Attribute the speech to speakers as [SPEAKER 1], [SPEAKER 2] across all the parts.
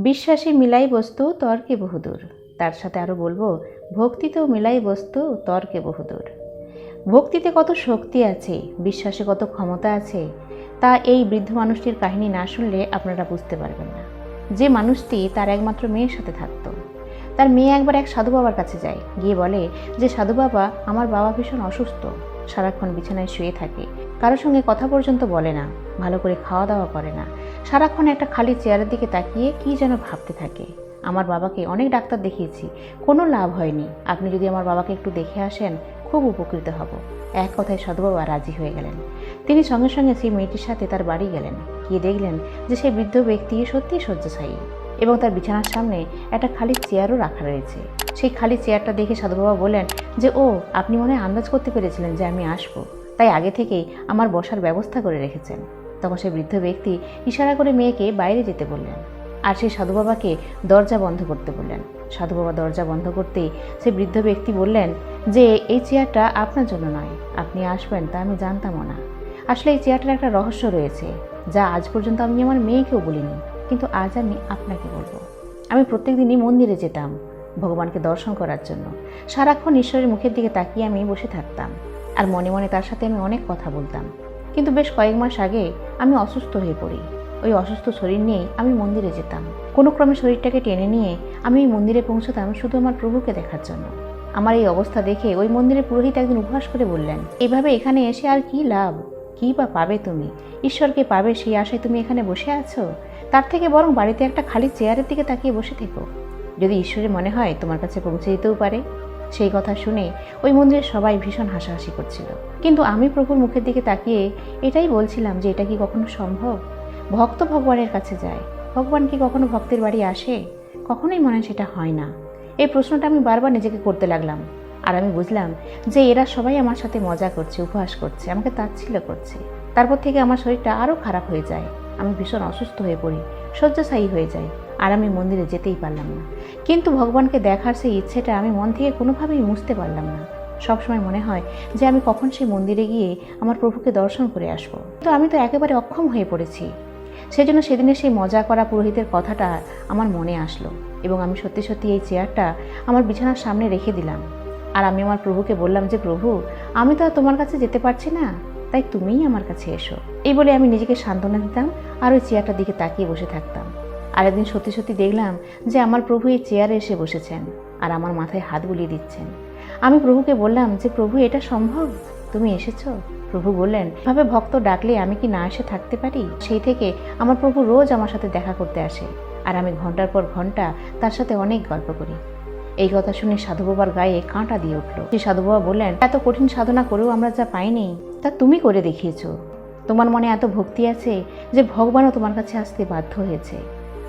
[SPEAKER 1] বিশ্বাসে মিলাই বস্তু তর্কে বহুদূর। তার সাথে আরও বলবো, ভক্তিতেও মিলাই বস্তু তর্কে বহুদূর। ভক্তিতে কত শক্তি আছে, বিশ্বাসে কত ক্ষমতা আছে, তা এই বৃদ্ধ মানুষটির কাহিনী না শুনলে আপনারা বুঝতে পারবেন না। যে মানুষটি তার একমাত্র মেয়ের সাথে থাকতো, তার মেয়ে একবার এক সাধু বাবার কাছে যায়, গিয়ে বলে যে সাধু বাবা, আমার বাবা ভীষণ অসুস্থ, সারাক্ষণ বিছানায় শুয়ে থাকে, কারোর সঙ্গে কথা পর্যন্ত বলে না, ভালো করে খাওয়া দাওয়া করে না, সারাক্ষণ একটা খালি চেয়ারের দিকে তাকিয়ে কি যেন ভাবতে থাকে। আমার বাবাকে অনেক ডাক্তার দেখিয়েছি, কোনো লাভ হয়নি, আপনি যদি আমার বাবাকে একটু দেখে আসেন খুব উপকৃত হব। এক কথায় সাধু বাবা রাজি হয়ে গেলেন। তিনি সঙ্গে সঙ্গে সেই মেয়েটির সাথে তার বাড়ি গেলেন। গিয়ে দেখলেন যে সেই বৃদ্ধ ব্যক্তি সত্যিই শয্যাশায়ী এবং তার বিছানার সামনে একটা খালি চেয়ারও রাখা রয়েছে। সেই খালি চেয়ারটা দেখে সাধু বাবা বললেন যে, ও, আপনি মনে হয় আন্দাজ করতে পেরেছিলেন যে আমি আসবো, তাই আগে থেকেই আমার বসার ব্যবস্থা করে রেখেছেন। তখন সেই বৃদ্ধ ব্যক্তি ইশারা করে মেয়েকে বাইরে যেতে বললেন আর সেই সাধু বাবাকে দরজা বন্ধ করতে বললেন। সাধু বাবা দরজা বন্ধ করতেই সেই বৃদ্ধ ব্যক্তি বললেন যে, এই চেয়ারটা আপনার জন্য নয়, আপনি আসবেন তা আমি জানতামও না। আসলে এই চেয়ারটার একটা রহস্য রয়েছে, যা আজ পর্যন্ত আমি আমার মেয়েকেও বলিনি, কিন্তু আজ আমি আপনাকে বলবো। আমি প্রত্যেকদিনই মন্দিরে যেতাম ভগবানকে দর্শন করার জন্য। সারাক্ষণ ঈশ্বরের মুখের দিকে তাকিয়ে আমি বসে থাকতাম আর মনে মনে তার সাথে আমি অনেক কথা বলতাম। কিন্তু বেশ কয়েক মাস আগে আমি অসুস্থ হয়ে পড়ি। ওই অসুস্থ শরীর নিয়েই আমি মন্দিরে যেতাম। কোনো ক্রমে শরীরটাকে টেনে নিয়ে আমি ওই মন্দিরে পৌঁছতাম শুধু আমার প্রভুকে দেখার জন্য। আমার এই অবস্থা দেখে ওই মন্দিরের পুরোহিত একদিন উপহাস করে বললেন, এভাবে এখানে এসে আর কি লাভ, কী বা পাবে তুমি? ঈশ্বরকে পাবে সেই আশায় তুমি এখানে বসে আছো? তার থেকে বরং বাড়িতে একটা খালি চেয়ারের দিকে তাকিয়ে বসে থেকো, যদি ঈশ্বরের মনে হয় তোমার কাছে পৌঁছে যেতেও পারে। সেই কথা শুনে ওই মন্দিরের সবাই ভীষণ হাসাহাসি করছিল, কিন্তু আমি প্রভুর মুখের দিকে তাকিয়ে এটাই বলছিলাম যে এটা কি কখনো সম্ভব? ভক্ত ভগবানের কাছে যায়, ভগবান কি কখনো ভক্তের বাড়ি আসে? কখনোই মনে হয় সেটা হয় না। এই প্রশ্নটা আমি বারবার নিজেকে করতে লাগলাম। আর আমি বুঝলাম যে এরা সবাই আমার সাথে মজা করছে, উপহাস করছে, আমাকে তাচ্ছিল্য করছে। তারপর থেকে আমার শরীরটা আরও খারাপ হয়ে যায়, আমি ভীষণ অসুস্থ হয়ে পড়ি, শয্যাশায়ী হয়ে যাই, আর আমি মন্দিরে যেতেই পারলাম না। কিন্তু ভগবানকে দেখার সেই ইচ্ছেটা আমি মন থেকে কোনোভাবেই মুছতে পারলাম না। সবসময় মনে হয় যে আমি কখন সেই মন্দিরে গিয়ে আমার প্রভুকে দর্শন করে আসবো, তো আমি তো একেবারে অক্ষম হয়ে পড়েছি। সেজন্য সেদিনের সেই মজা করা পুরোহিতের কথাটা আমার মনে আসলো এবং আমি সত্যি সত্যি এই চেয়ারটা আমার বিছানার সামনে রেখে দিলাম। আর আমি আমার প্রভুকে বললাম যে, প্রভু, আমি তো আর তোমার কাছে যেতে পারছি না, তাই তুমিই আমার কাছে এসো। এই বলে আমি নিজেকে সান্ত্বনা দিতাম আর ওই চেয়ারটার দিকে তাকিয়ে বসে থাকতাম। আর একদিন সত্যি সত্যি দেখলাম যে আমার প্রভু এই চেয়ারে এসে বসেছেন আর আমার মাথায় হাত বুলিয়ে দিচ্ছেন। আমি প্রভুকে বললাম যে, প্রভু, এটা সম্ভব? তুমি এসেছো? প্রভু বললেন, এভাবে ভক্ত ডাকলে আমি কি না এসে থাকতে পারি? সেই থেকে আমার প্রভু রোজ আমার সাথে দেখা করতে আসে আর আমি ঘন্টার পর ঘন্টা তার সাথে অনেক গল্প করি। এই কথা শুনে সাধু বাবার গায়ে কাঁটা দিয়ে উঠল। সেই সাধু বাবা বললেন, এত কঠিন সাধনা করেও আমরা যা পাইনি তা তুমি করে দেখিয়েছো। তোমার মনে এত ভক্তি আছে যে ভগবানও তোমার কাছে আসতে বাধ্য হয়েছে।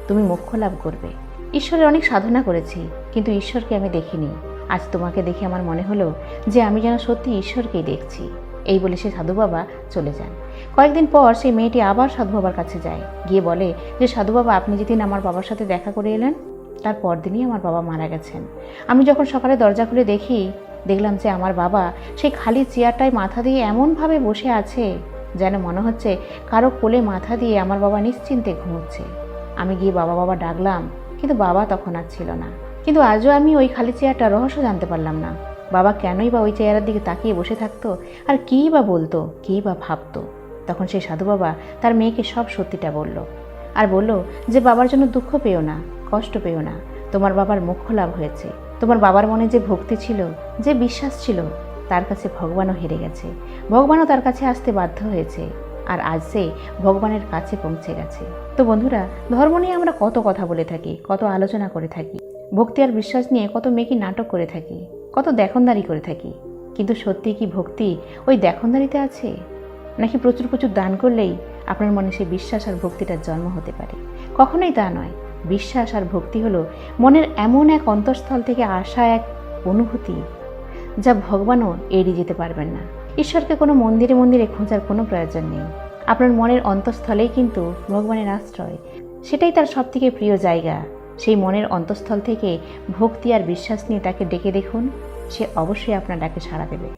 [SPEAKER 1] তুমি মোক্ষ লাভ করবে। ঈশ্বরের অনেক সাধনা করেছি, কিন্তু ঈশ্বরকে আমি দেখিনি। আজ তোমাকে দেখে আমার মনে হলো যে আমি যেন সত্যি ঈশ্বরকেই দেখছি। এই বলে সে সাধু বাবা চলে যান। কয়েকদিন পর সেই মেয়েটি আবার সাধু বাবার কাছে যায়, গিয়ে বলে যে, সাধু বাবা, আপনি যেদিন আমার বাবার সাথে দেখা করে এলেন তার পরদিনই আমার বাবা মারা গেছেন। আমি যখন সকালে দরজা খুলে দেখলাম যে আমার বাবা সেই খালি চেয়ারটায় মাথা দিয়ে এমনভাবে বসে আছে যেন মনে হচ্ছে কারো কোলে মাথা দিয়ে আমার বাবা নিশ্চিন্তে ঘুমোচ্ছে। আমি গিয়ে বাবা বাবা ডাকলাম, কিন্তু বাবা তখন আর ছিল না। কিন্তু আজও আমি ওই খালি চেয়ারটার রহস্য জানতে পারলাম না। বাবা কেনই বা ওই চেয়ারের দিকে তাকিয়ে বসে থাকতো আর কী বা বলতো, কী বা ভাবতো? তখন সেই সাধু বাবা তার মেয়েকে সব সত্যিটা বলল আর বলল যে, বাবার জন্য দুঃখ পেও না, কষ্ট পেও না, তোমার বাবার মোক্ষ লাভ হয়েছে। তোমার বাবার মনে যে ভক্তি ছিল, যে বিশ্বাস ছিল, তার কাছে ভগবানও হেরে গেছে, ভগবানও তার কাছে আসতে বাধ্য হয়েছে, আর আজ সে ভগবানের কাছে পৌঁছে গেছে। তো বন্ধুরা, ধর্ম নিয়ে আমরা কত কথা বলে থাকি, কত আলোচনা করে থাকি, ভক্তি আর বিশ্বাস নিয়ে কত মেকি নাটক করে থাকি, কত দেখনদারি করে থাকি, কিন্তু সত্যি কি ভক্তি ওই দেখনদারিতে আছে? নাকি প্রচুর প্রচুর দান করলেই আপনার মনে সেই বিশ্বাস আর ভক্তিটার জন্ম হতে পারে? কখনোই তা নয়। বিশ্বাস আর ভক্তি হলো মনের এমন এক অন্তঃস্থল থেকে আসা এক অনুভূতি যা ভগবানও এড়িয়ে যেতে পারবেন না। ঈশ্বরকে কোনো মন্দিরে মন্দিরে খোঁজার কোনো প্রয়োজন নেই। আপনার মনের অন্তঃস্থলেই কিন্তু ভগবানের আশ্রয়, সেটাই তার সবথেকে প্রিয় জায়গা। সেই মনের অন্তঃস্থল থেকে ভক্তি আর বিশ্বাস নিয়ে তাকে ডেকে দেখুন, সে অবশ্যই আপনার ডাকে সাড়া দেবে।